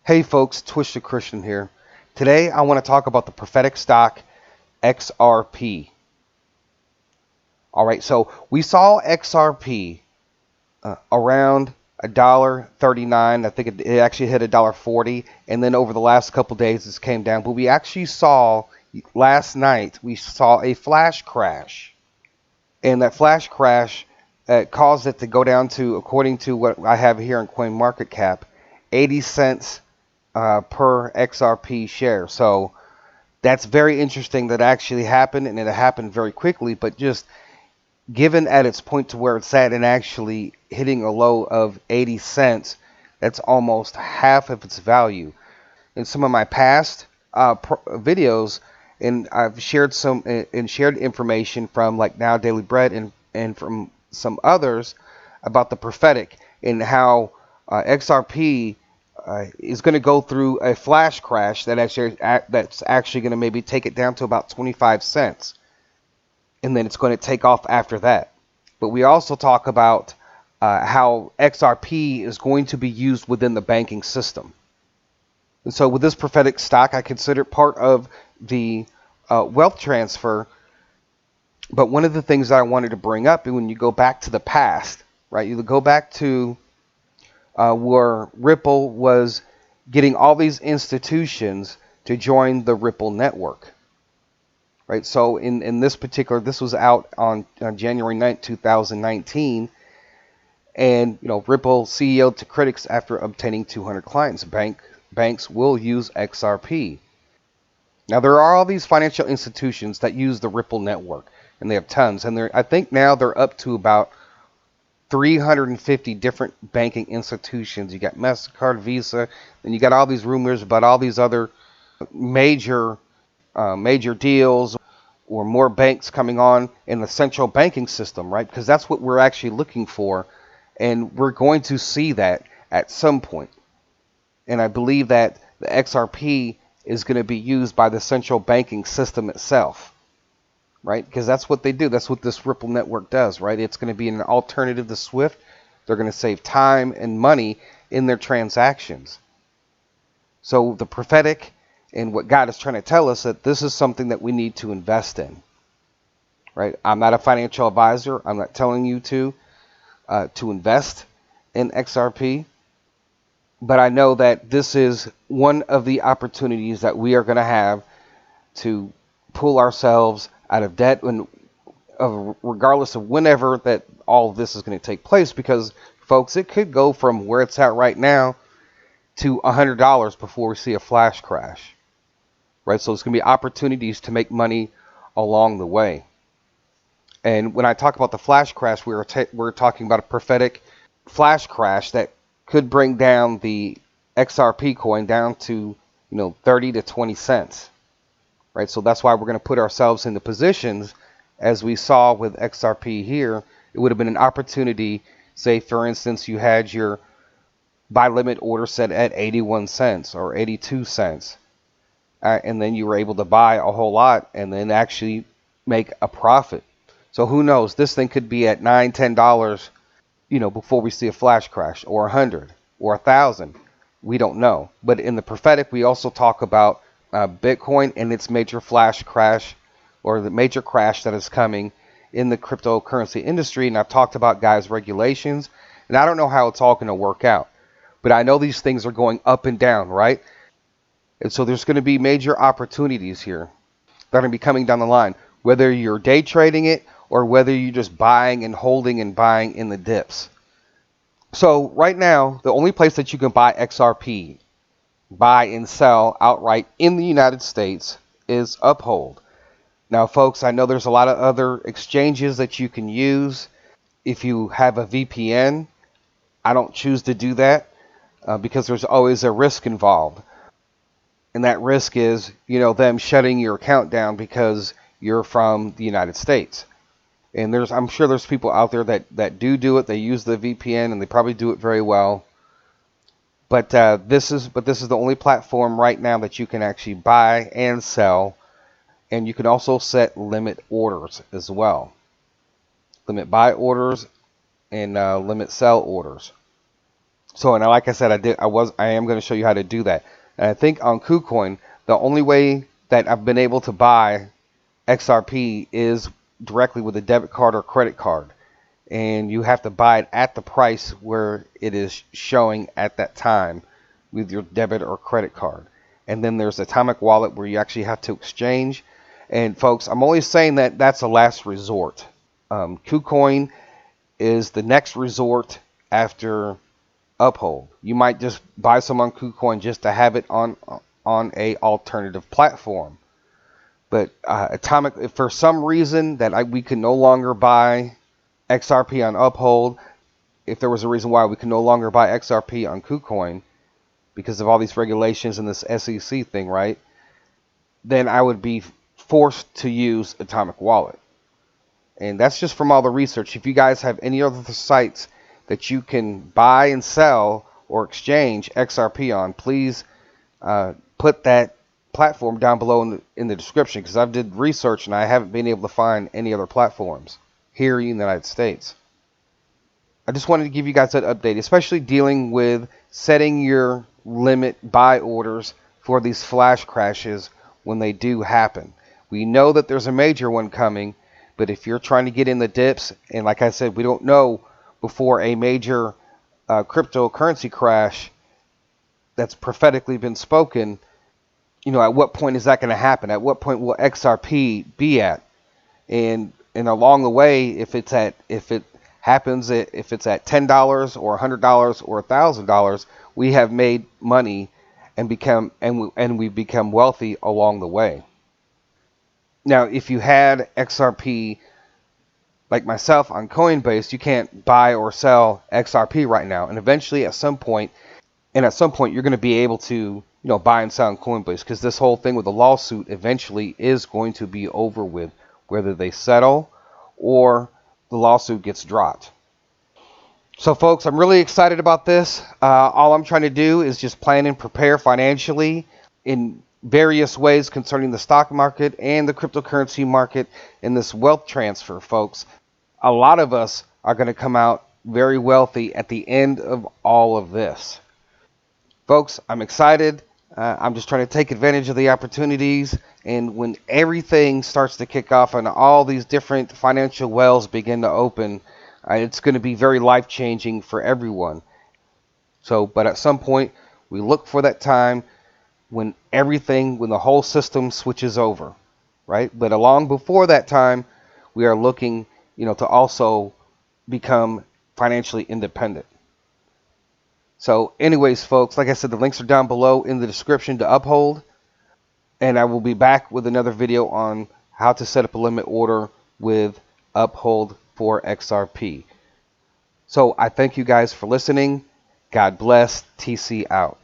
Hey folks, Twisted Christian here. Today I want to talk about the prophetic stock XRP. Alright, so we saw XRP around $1.39. I think it actually hit $1.40, and then over the last couple days it came down. But we actually saw last night, we saw a flash crash. And that flash crash caused it to go down to, according to what I have here in CoinMarketCap, 80 cents per XRP share. So that's very interesting that actually happened, and it happened very quickly. But just given at its point to where it's at and actually hitting a low of 80 cents, that's almost half of its value. In some of my past videos, and I've shared shared information from like Now Daily Bread and from some others about the prophetic and how XRP is going to go through a flash crash that's actually going to maybe take it down to about 25 cents. And then it's going to take off after that. But we also talk about how XRP is going to be used within the banking system. And so with this prophetic stock, I consider it part of the wealth transfer. But one of the things that I wanted to bring up, when you go back to the past, right, you go back to where Ripple was getting all these institutions to join the Ripple network. Right, so in this particular, this was out on January 9th, 2019, and Ripple CEO to critics after obtaining 200 clients. Banks will use XRP. Now there are all these financial institutions that use the Ripple network, and they have tons, and I think now they're up to about 350 different banking institutions. You got MasterCard, Visa, and you got all these rumors about all these other major deals or more banks coming on in the central banking system, right? Because that's what we're actually looking for, and we're going to see that at some point. And I believe that the XRP is going to be used by the central banking system itself, right? Because that's what they do. That's what this Ripple network does, right? It's going to be an alternative to SWIFT. They're going to save time and money in their transactions. So the prophetic and what God is trying to tell us, that this is something that we need to invest in, right? I'm not a financial advisor. I'm not telling you to invest in XRP. But I know that this is one of the opportunities that we are going to have to pull ourselves out of debt, regardless of whenever that all of this is going to take place. Because, folks, it could go from where it's at right now to $100 before we see a flash crash. Right? So it's going to be opportunities to make money along the way. And when I talk about the flash crash, we're talking about a prophetic flash crash that could bring down the XRP coin down to 30 to 20 cents. Right? So that's why we're going to put ourselves in the positions, as we saw with XRP here. It would have been an opportunity, say for instance you had your buy limit order set at 81 cents or 82 cents. And then you were able to buy a whole lot and then actually make a profit. So who knows? This thing could be at $9, $10, before we see a flash crash, or 100 or 1,000. We don't know. But in the prophetic, we also talk about Bitcoin and its major flash crash, or the major crash that is coming in the cryptocurrency industry. And I've talked about, guys, regulations, and I don't know how it's all going to work out. But I know these things are going up and down, right? And so there's going to be major opportunities here that are going to be coming down the line, whether you're day trading it or whether you're just buying and holding and buying in the dips. So right now, the only place that you can buy XRP, buy and sell outright in the United States, is Uphold. Now, folks, I know there's a lot of other exchanges that you can use. If you have a VPN, I don't choose to do that because there's always a risk involved. And that risk is, them shutting your account down because you're from the United States. And I'm sure there's people out there that do it. They use the VPN and they probably do it very well. But this is the only platform right now that you can actually buy and sell, and you can also set limit orders as well. Limit buy orders and limit sell orders. So, and like I said, I am going to show you how to do that. And I think on KuCoin, the only way that I've been able to buy XRP is directly with a debit card or credit card. And you have to buy it at the price where it is showing at that time with your debit or credit card. And then there's Atomic Wallet where you actually have to exchange. And folks, I'm only saying that that's a last resort. KuCoin is the next resort after Uphold. You might just buy some on KuCoin just to have it on a alternative platform. But Atomic, if for some reason that we could no longer buy XRP on Uphold, if there was a reason why we could no longer buy XRP on KuCoin because of all these regulations and this SEC thing, right? Then I would be forced to use Atomic Wallet. And that's just from all the research. If you guys have any other sites that you can buy and sell or exchange XRP on, please put that platform down below in the description, because I've did research and I haven't been able to find any other platforms here in the United States. I just wanted to give you guys that update, especially dealing with setting your limit buy orders for these flash crashes when they do happen. We know that there's a major one coming, but if you're trying to get in the dips, and like I said, we don't know before a major cryptocurrency crash that's prophetically been spoken, at what point is that going to happen? At what point will XRP be at? And along the way, if it's at $10 or $100 or $1,000, we have made money and we become wealthy along the way. Now, if you had XRP like myself on Coinbase, you can't buy or sell XRP right now. And eventually at some point you're going to be able to, buy and sell on Coinbase, because this whole thing with the lawsuit eventually is going to be over with, whether they settle or the lawsuit gets dropped. So folks, I'm really excited about this. All I'm trying to do is just plan and prepare financially in various ways concerning the stock market and the cryptocurrency market and this wealth transfer, folks. A lot of us are going to come out very wealthy at the end of all of this. Folks, I'm excited. I'm just trying to take advantage of the opportunities. And when everything starts to kick off and all these different financial wells begin to open, it's going to be very life-changing for everyone. But at some point, we look for that time when the whole system switches over, right? But along before that time, we are looking, to also become financially independent. So anyways, folks, like I said, the links are down below in the description to Uphold. And I will be back with another video on how to set up a limit order with Uphold for XRP. So I thank you guys for listening. God bless. TC out.